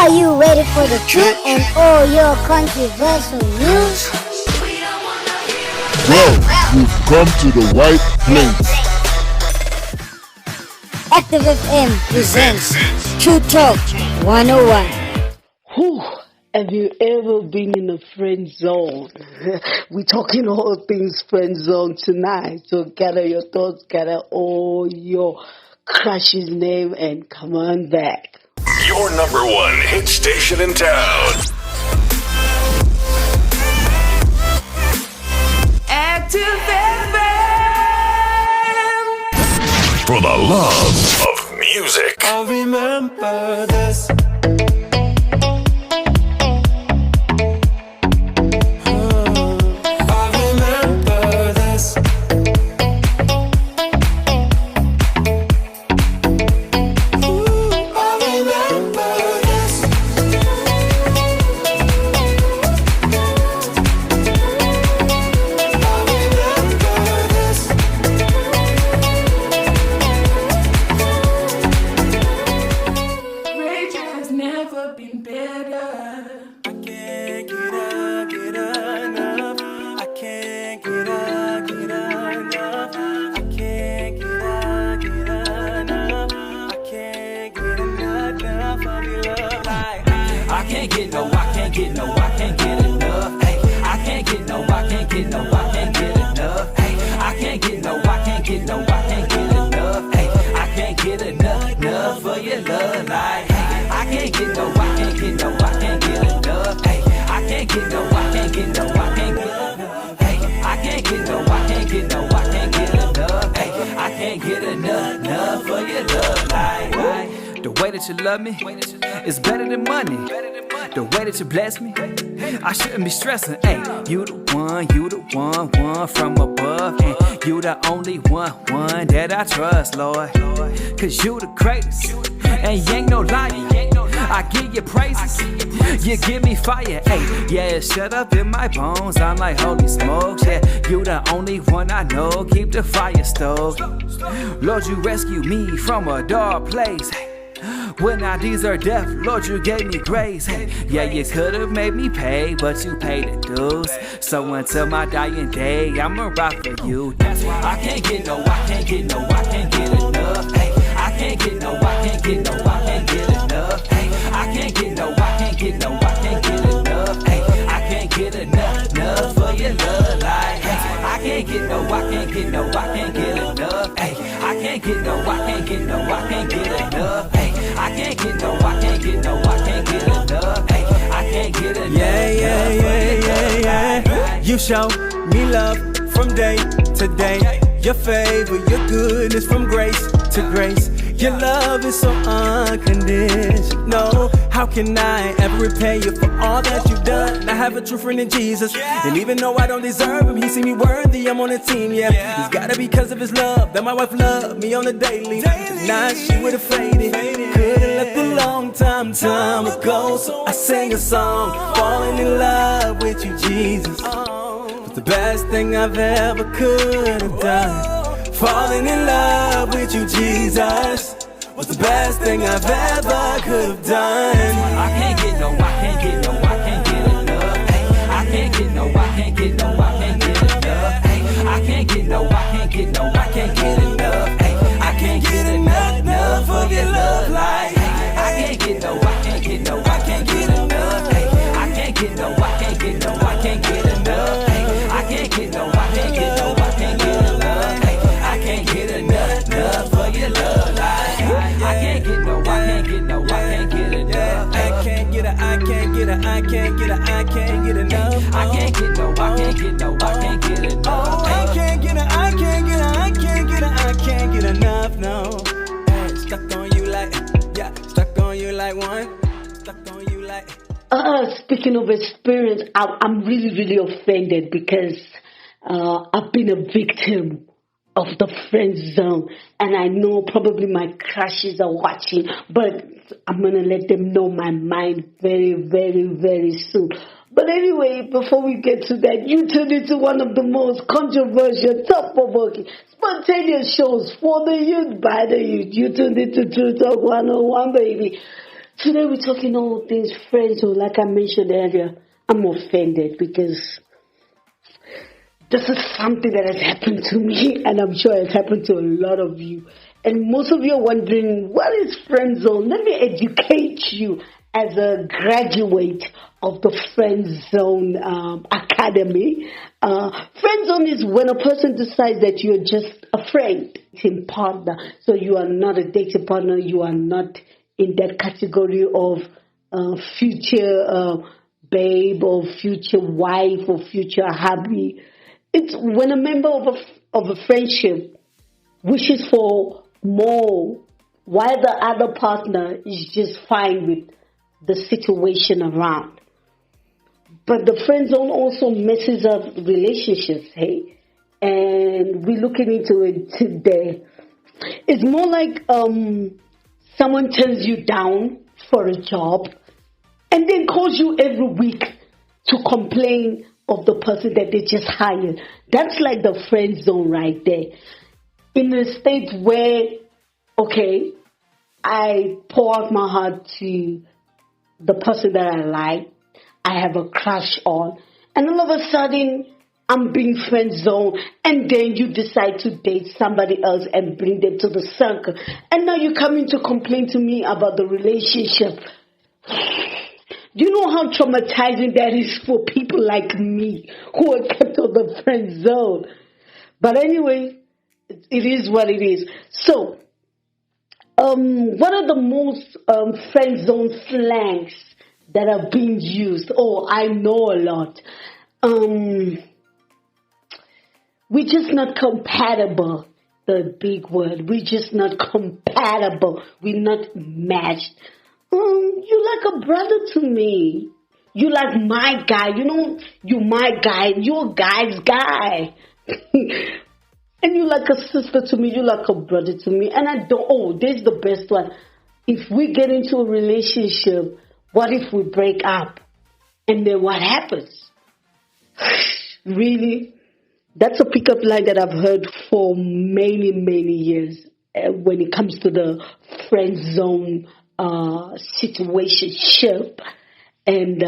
Are you ready for the truth and all your controversial news? Well, you've come to the right place. Active FM presents True Talk 101. Whew. Have you ever been in a friend zone? We're talking all things friend zone tonight. So gather your thoughts, gather all your crush's name, and come on back. Your number one hit station in town. Active FM. For the love of music. I remember this. The way that you love me is better than money. The way that you bless me, I shouldn't be stressing. Hey, you the one from above. And you the only one that I trust, Lord. Cause you the greatest, and you ain't no liar. I give you praises, you give me fire. Hey, yeah, shut up in my bones. I'm like, holy smokes, yeah. You the only one I know. Keep the fire stoked. Lord, you rescued me from a dark place. When I deserve death, Lord, you gave me grace. Hey, yeah, you could have made me pay, but you paid the dues. So until my dying day, I'ma rock for you. That's why I can't get enough. Hey, I can't get enough. Hey, I can't get enough. Hey, I can't get enough. Hey, I can't get enough for your love. Like, hey, I can't get enough. Hey, I can't get enough. Hey, I can't get enough. Hey, I can't get enough. Hey, I can't get enough. Yeah. You show me love from day to day. Your favor, your goodness from grace to grace. Your love is so unconditional. How can I ever repay you for all that you've done? I have a true friend in Jesus, and even though I don't deserve him, he see me worthy, I'm on the team, yeah. It's gotta be because of his love that my wife loved me on the daily. If not, she would've faded. Could've left a long time ago. So I sang a song, falling in love with you, Jesus. Was the best thing I've ever could have done. Falling in love with you, Jesus, was the best thing I've ever could have done. I can't get enough. Hey, I can't get enough. Hey, I can't get enough. Hey, I can't get enough of your love. Like, hey, I can't get enough. Hey, I can't get enough. Hey, I can't get enough. Hey, I can't get enough. For your love, like, I can't get enough. I can't get enough. No. Hey, stuck on you like one. Stuck on you like. Speaking of experience, I'm really offended because I've been a victim of the friend zone, and I know probably my crushes are watching, but I'm gonna let them know my mind very soon. But anyway, before we get to that, you tuned into one of the most controversial, thought-provoking, spontaneous shows for the youth, by the youth. You tuned into True Talk 101, baby. Today we're talking all things friends, so like I mentioned earlier, I'm offended because this is something that has happened to me, and I'm sure it's happened to a lot of you. And most of you are wondering, what is friend zone? Let me educate you as a graduate of the Friend Zone Academy. Friend zone is when a person decides that you're just a friend, dating partner. So you are not a dating partner, you are not in that category of future babe or future wife or future hubby. It's when a member of a friendship wishes for more while the other partner is just fine with the situation around. But the friend zone also messes up relationships, hey? And we're looking into it today. It's more like someone turns you down for a job and then calls you every week to complain of the person that they just hired. That's like the friend zone right there. In a state where, okay, I pour out my heart to the person that I like, I have a crush on, and all of a sudden I'm being friend zoned, and then you decide to date somebody else and bring them to the circle, and now you're coming to complain to me about the relationship. Do you know how traumatizing that is for people like me who are kept on the friend zone? But anyway, it is what it is. So, one of the most friend zone slangs that are being used, I know a lot. We're just not compatible. The big word. We're just not compatible. We're not matched. You like a brother to me. You like my guy. You know, you're my guy. You're a guy's guy. And you like a sister to me. You like a brother to me. And I don't, there's the best one. If we get into a relationship, what if we break up? And then what happens? Really? That's a pickup line that I've heard for many, many years when it comes to the friend zone situationship. And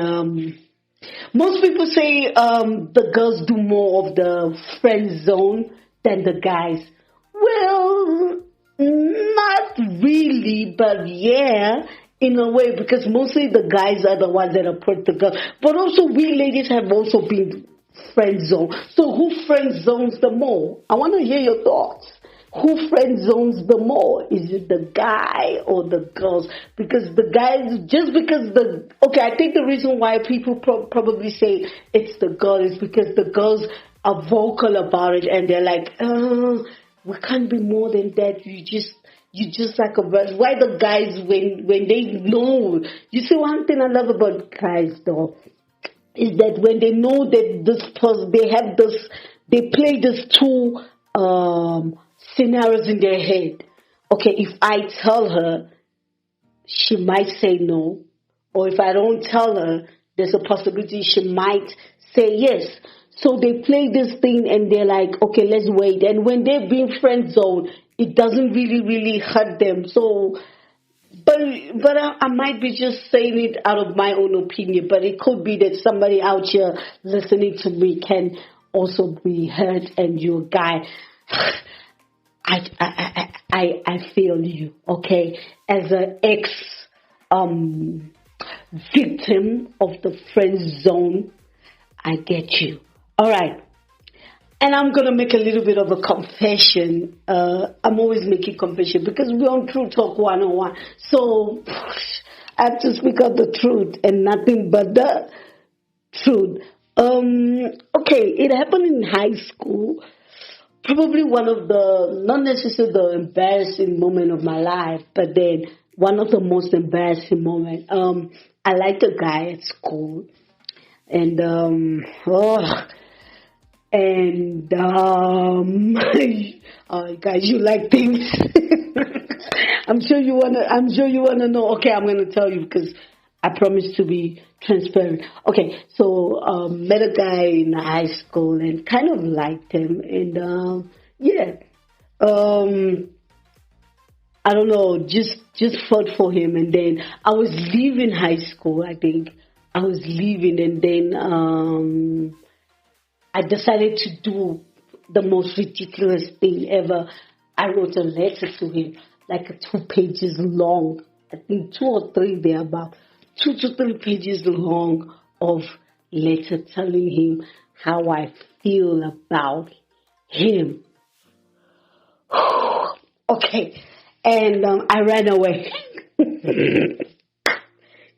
most people say the girls do more of the friend zone than the guys. Well, not really, but yeah, in a way, because mostly the guys are the ones that approach the girls. But also we ladies have also been friend zoned. So who friend zones the more? I want to hear your thoughts. Who friend zones the more? Is it the guy or the girls? Because the guys, I think the reason why people probably say it's the girl is because the girls are vocal about it and they're like, we can't be more than that. You just like a brother. Why the guys, when they know? You see, one thing I love about guys though is that when they know that this person, they play this two scenarios in their head. Okay, if I tell her, she might say no. Or if I don't tell her, there's a possibility she might say yes. So they play this thing and they're like, okay, let's wait. And when they're being friend zoned, it doesn't really hurt them. So, but I might be just saying it out of my own opinion. But it could be that somebody out here listening to me can also be hurt, and you're a guy. I feel you, okay? As an victim of the friend zone, I get you. All right. And I'm going to make a little bit of a confession. I'm always making confession because we're on True Talk 101. So I have to speak out the truth and nothing but the truth. Okay, it happened in high school. Probably one of the, not necessarily the embarrassing moment of my life, but then one of the most embarrassing moments. I liked a guy at school. And, guys, you like things. I'm sure you wanna know. Okay, I'm gonna tell you because I promise to be transparent. Okay, so met a guy in high school and kind of liked him, and I don't know, just fought for him. And then I was leaving high school, I think. I was leaving, and then I decided to do the most ridiculous thing ever. I wrote a letter to him, like 2 pages long. I think 2 or 3 there, about 2 to 3 pages long of letter telling him how I feel about him. Okay, and I ran away.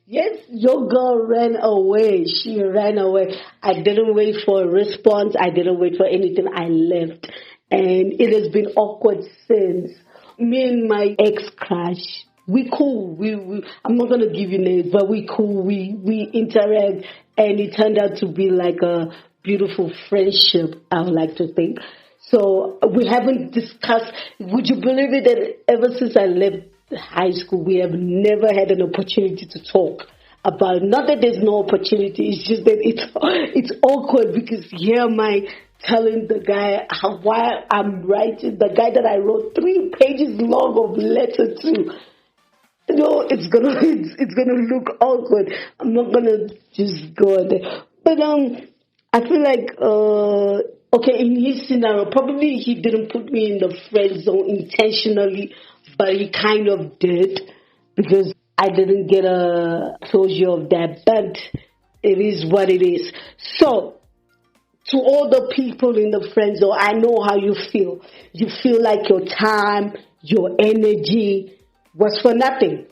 Yes, your girl ran away. She ran away. I didn't wait for a response. I didn't wait for anything. I left. And it has been awkward since. Me and my ex-crush, we cool. I'm not going to give you names, but we cool. We interact. And it turned out to be like a beautiful friendship, I would like to think. So we haven't discussed. Would you believe it that ever since I left high school, we have never had an opportunity to talk about it. Not that there's no opportunity, it's just that it's awkward, because here am I telling the guy why I'm writing, the guy that I wrote 3 pages long of letter to. No, it's gonna look awkward. I'm not gonna just go there. But I feel like okay, in his scenario, probably he didn't put me in the friend zone intentionally, but he kind of did, because I didn't get a closure of that. But it is what it is. So, to all the people in the friend zone, I know how you feel. You feel like your time, your energy was for nothing.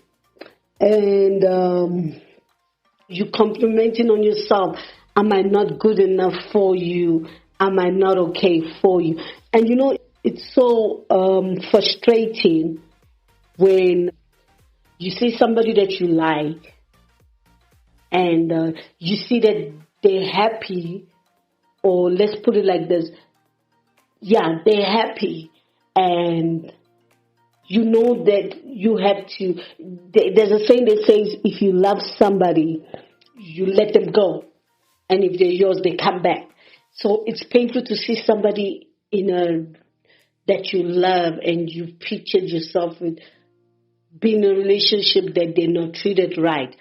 And you complimenting on yourself. Am I not good enough for you? Am I not okay for you? And you know, it's so frustrating when you see somebody that you like and you see that they're happy, or let's put it like this. Yeah, they're happy, and you know that you have to. There's a saying that says, if you love somebody, you let them go. And if they're yours, they come back. So it's painful to see somebody that you love and you pictured yourself with being in a relationship that they're not treated right.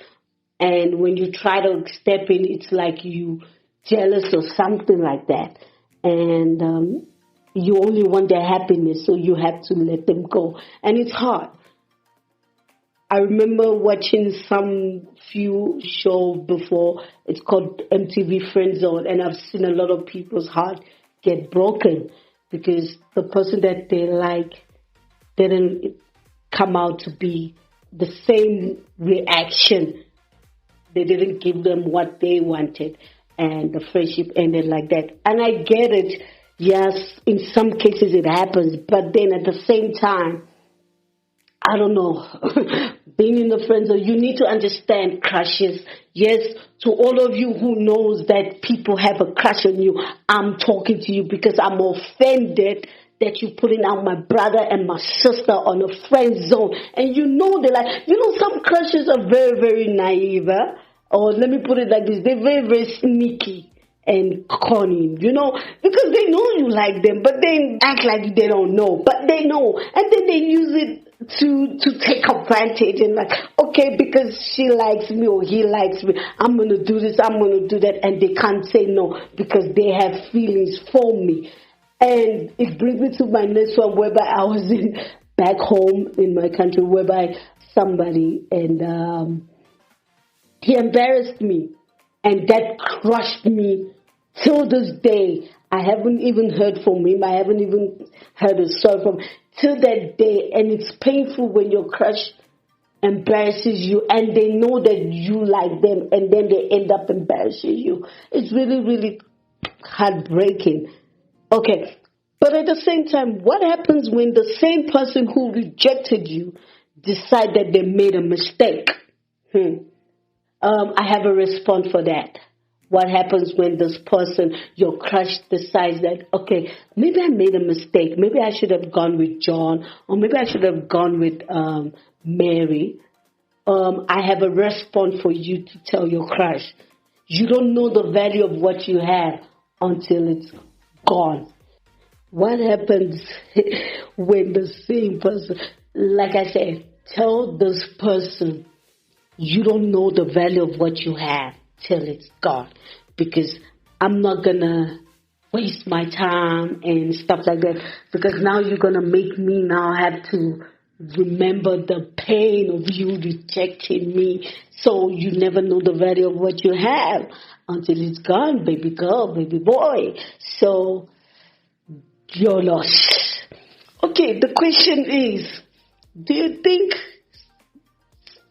And when you try to step in, it's like you jealous or something like that. And you only want their happiness, so you have to let them go. And it's hard. I remember watching some few shows before. It's called MTV Friend Zone, and I've seen a lot of people's heart get broken because the person that they like didn't come out to be the same reaction. They didn't give them what they wanted, and the friendship ended like that. And I get it. Yes, in some cases it happens, but then at the same time, I don't know, being in the friend zone, you need to understand crushes. Yes, to all of you who knows that people have a crush on you, I'm talking to you because I'm offended that you're putting out my brother and my sister on a friend zone. And you know, some crushes are very, very naive. Or let me put it like this, they're very, very sneaky and cunning, because they know you like them, but they act like they don't know, but they know. And then they use it to take advantage and like, okay, because she likes me or he likes me, I'm going to do this, I'm going to do that, and they can't say no because they have feelings for me. And it brings me to my next one, whereby I was back home in my country, whereby somebody, and he embarrassed me, and that crushed me till this day. I haven't even heard from him. I haven't even heard a story from him till that day. And it's painful when your crush embarrasses you and they know that you like them and then they end up embarrassing you. It's really, really heartbreaking. Okay. But at the same time, what happens when the same person who rejected you decide that they made a mistake? I have a response for that. What happens when this person, your crush, decides that, okay, maybe I made a mistake. Maybe I should have gone with John, or maybe I should have gone with Mary. I have a response for you to tell your crush. You don't know the value of what you have until it's gone. What happens when the same person, like I said, tell this person you don't know the value of what you have till it's gone. Because I'm not going to waste my time and stuff like that. Because now you're going to make me now have to remember the pain of you rejecting me. So you never know the value of what you have until it's gone, baby girl, baby boy. So you're lost. Okay, the question is, do you think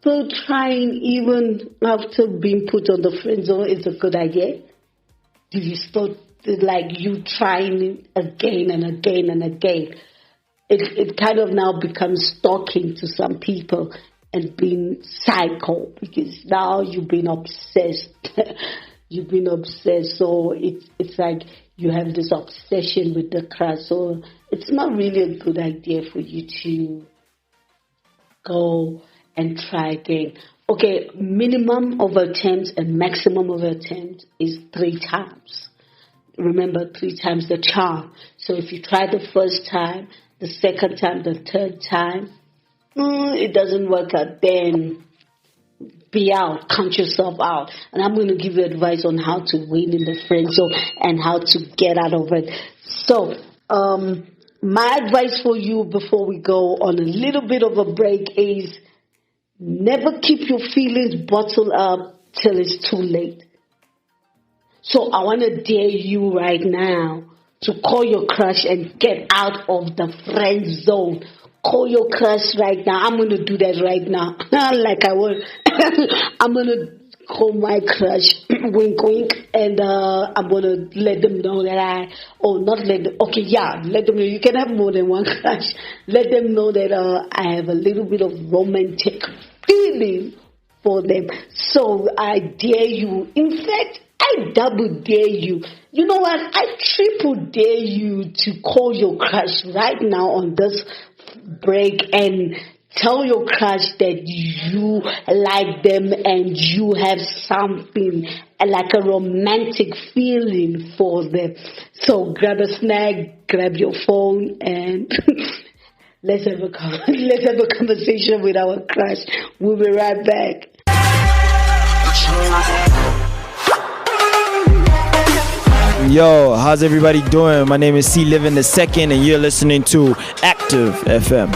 still trying even after being put on the friend zone is a good idea? Do you still like you trying again and again and again? It kind of now becomes stalking to some people and being psycho because now you've been obsessed. You've been obsessed, so it's like you have this obsession with the crush. So it's not really a good idea for you to go and try again. Okay, minimum of attempts and maximum of attempts is 3 times. Remember, 3 times the charm. So if you try the first time, the second time, the third time, it doesn't work out, then be out, count yourself out. And I'm going to give you advice on how to win in the friend zone and how to get out of it. So, my advice for you before we go on a little bit of a break is never keep your feelings bottled up till it's too late. So I want to dare you right now to call your crush and get out of the friend zone. Call your crush right now. I'm going to do that right now. Like I will. I'm going to call my crush, wink, wink, and I'm going to let them know that let them know. You can have more than one crush. Let them know that I have a little bit of romantic feeling for them. So I dare you. In fact, I double dare you. You know what? I triple dare you to call your crush right now on this break and tell your crush that you like them and you have something like a romantic feeling for them. So grab a snack, grab your phone, and let's have a conversation with our crush. We'll be right back. Yo, how's everybody doing? My name is C Living II, and you're listening to Active FM.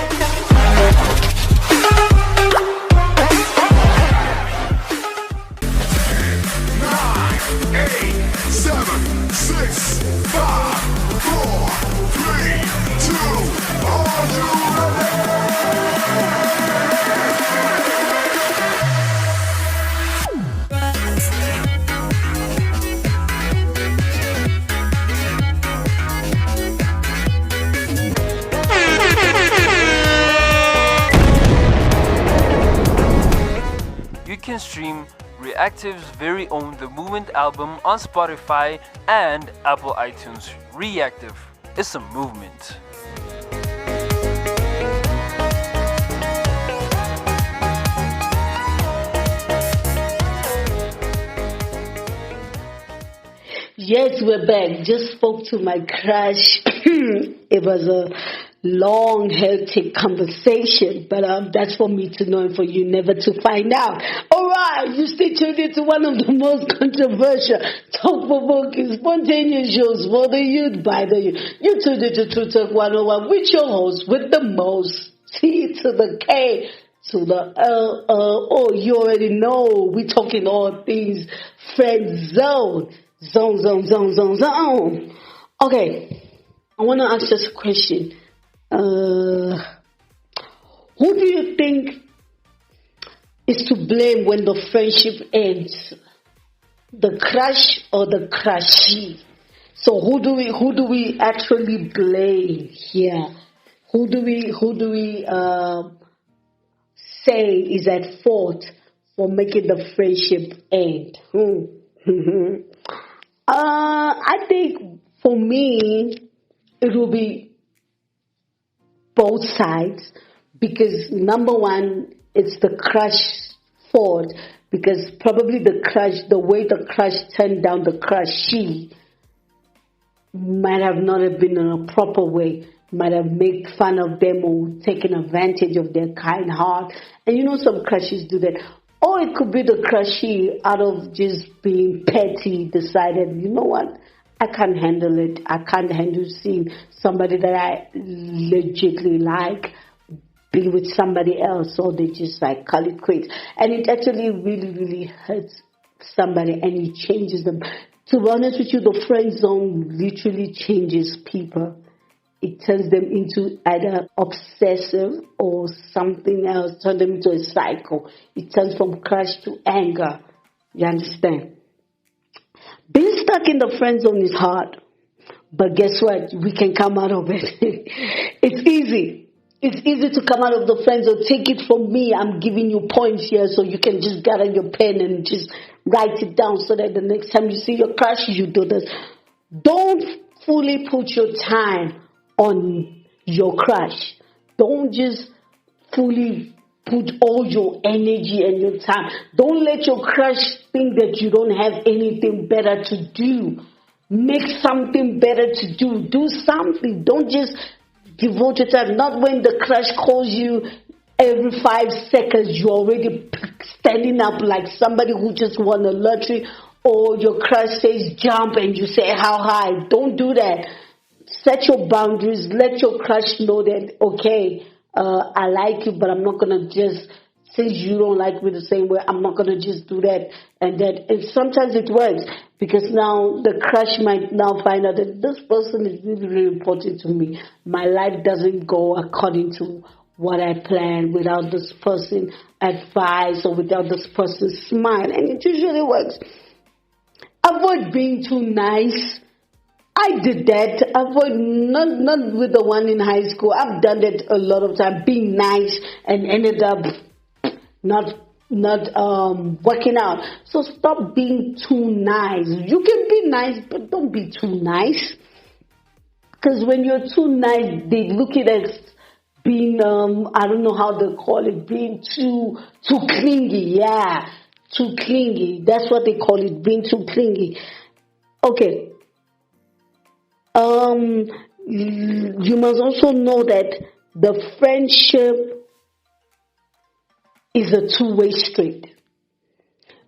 7, 6, 5, 4, 3, 2, are you ready? You can stream Reactive's very own The Movement album on Spotify and Apple iTunes. Reactive is a movement. Yes, we're back. Just spoke to my crush. It was a long, hectic conversation, but that's for me to know and for you never to find out. All right, you stay tuned into one of the most controversial, thought-provoking, spontaneous shows for the youth by the youth. You tuned into True Talk 101 with your host with the most, T to the K to the oh, you already know. We're talking all things friend zone. Zone. Okay, I want to ask just a question. Who do you think is to blame when the friendship ends? The crush or the crushy? So who do we actually blame here? Who do we say is at fault for making the friendship end? I think for me it will be both sides, because number one, it's the crush fault, because probably the way the crush turned down the crushee might have not have been in a proper way. might have made fun of them or taken advantage of their kind heart. And you know some crushes do that. Or it could be the crushy out of just being petty decided, you know what, I can't handle it. I can't handle seeing somebody that I legitimately like be with somebody else, so they just like call it quits. And it actually really, really hurts somebody and it changes them. To be honest with you, the friend zone literally changes people. It turns them into either obsessive or something else, turns them into a cycle. It turns from crush to anger. You understand? Being stuck in the friend zone is hard. But guess what? We can come out of it. It's easy. It's easy to come out of the friend zone. Take it from me. I'm giving you points here so you can just gather your pen and just write it down so that the next time you see your crush, you do this. Don't fully put your time on your crush. Don't just fully put all your energy and your time. Don't let your crush think that you don't have anything better to do. Make something better to do. Do something. Don't just devote your time. Not when the crush calls you every 5 seconds, you're already standing up like somebody who just won a lottery, or your crush says jump and you say how high. Don't do that. Set your boundaries. Let your crush know that, okay, I like you, but I'm not going to just, since you don't like me the same way, I'm not going to just do that and that. And sometimes it works because now the crush might now find out that this person is really, really important to me. My life doesn't go according to what I planned without this person advice or without this person's smile. And it usually works. Avoid being too nice. I did that. Avoid not with the one in high school. I've done that a lot of times, being nice and ended up not working out. So stop being too nice. You can be nice, but don't be too nice. Because when you're too nice, they look at it as being I don't know how they call it, being too clingy. Yeah, too clingy. That's what they call it, being too clingy. Okay. You must also know that the friendship is a two-way street,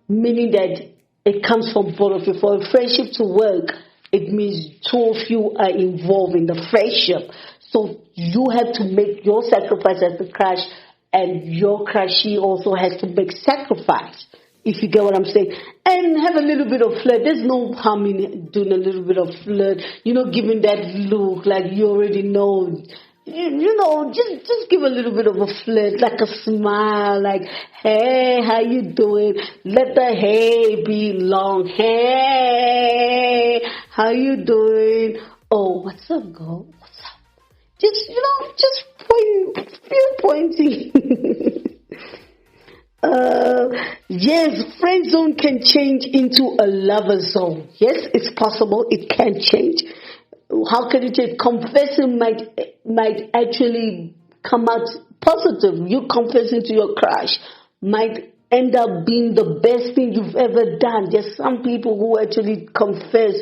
meaning that it comes from both of you. For a friendship to work, it means two of you are involved in the friendship. So you have to make your sacrifice as the crush, and your crushie also has to make sacrifice. If you get what I'm saying. And have a little bit of flirt. There's no harm in doing a little bit of flirt. You know, giving that look like you already know. You know, just give a little bit of a flirt, like a smile, like, hey, how you doing? Let the hey be long. Hey, how you doing? Oh, what's up, girl? What's up? Just, pointing. Yes, friend zone can change into a lover zone. Yes, it's possible. It can change. How can it change? Confessing might actually come out positive. You confessing to your crush might end up being the best thing you've ever done. There's some people who actually confess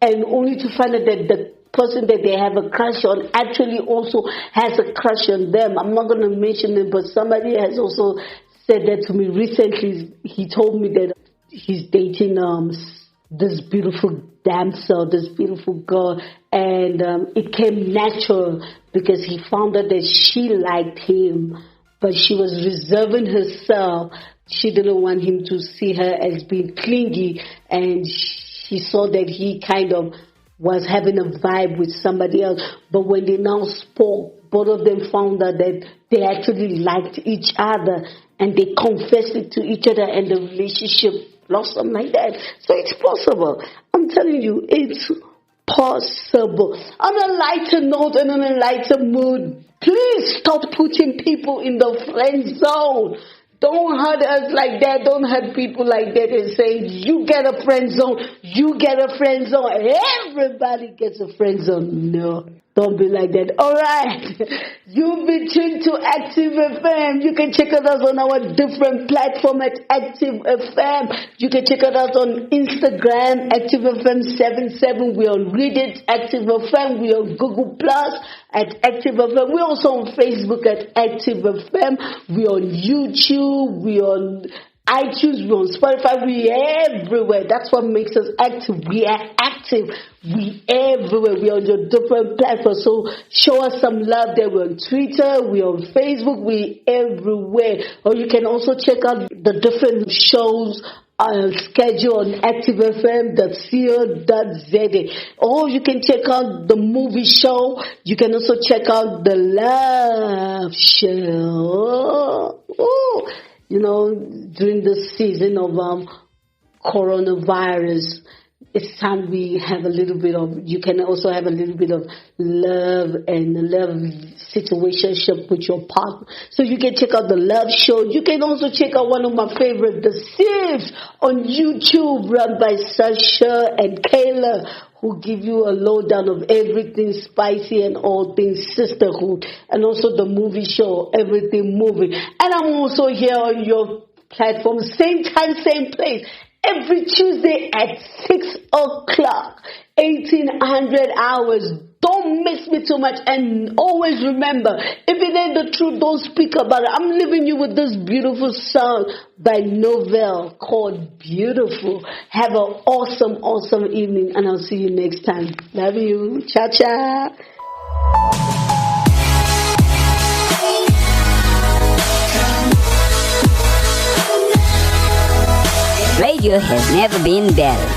and only to find out that the person that they have a crush on actually also has a crush on them. I'm not going to mention it, but somebody has also said that to me recently. He told me that he's dating this beautiful damsel, this beautiful girl, and it came natural because he found out that she liked him, but she was reserving herself. She didn't want him to see her as being clingy, and she saw that he kind of was having a vibe with somebody else. But when they now spoke, both of them found out that they actually liked each other, and they confessed it to each other, and the relationship blossomed like that. So it's possible. I'm telling you, it's possible. On a lighter note and on a lighter mood, please stop putting people in the friend zone. Don't hurt us like that. Don't hurt people like that and say, you get a friend zone, you get a friend zone. Everybody gets a friend zone. No. Don't be like that. All right. You've been tuned to Active FM. You can check us out on our different platform at Active FM. You can check us out on Instagram, Active FM 77. We're on Reddit, Active FM. We're on Google Plus at Active FM. We're also on Facebook at Active FM. We're on YouTube. We're on iTunes, we're on Spotify, we're everywhere. That's what makes us active. We are active. We everywhere. We're on your different platforms. So show us some love there. We're on Twitter, we're on Facebook, we're everywhere. Or you can also check out the different shows schedule on activefm.co.za. Or you can check out the movie show. You can also check out the love show. Ooh. You know, during the season of coronavirus, it's time we have a little bit of, you can also have a little bit of love and love situationship with your partner. So you can check out the love show. You can also check out one of my favorite, The Sieves, on YouTube, run by Sasha and Kayla, who give you a lowdown of everything spicy and all things sisterhood. And also the movie show, Everything Movie. And I'm also here on your platform, same time, same place, every Tuesday at 6 o'clock, 1800 hours. Don't miss me too much. And always remember, if it ain't the truth, don't speak about it. I'm leaving you with this beautiful song by Novell called Beautiful. Have an awesome, awesome evening, and I'll see you next time. Love you. Ciao, ciao. Radio has never been better.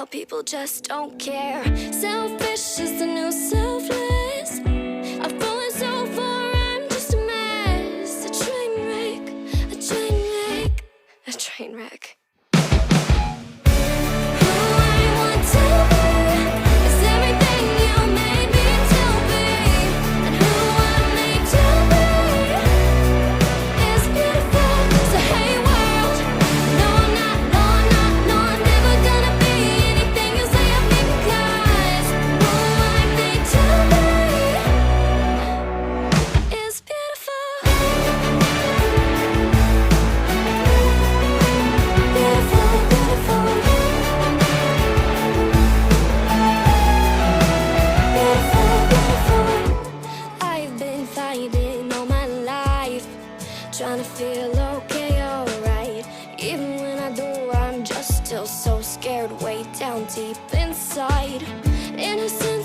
People just don't care. Selfish is the new selfless. I've fallen so far, I'm just a mess. A train wreck, a train wreck, a train wreck. Trying to feel okay, alright. Even when I do, I'm just still so scared, way down deep inside. Innocent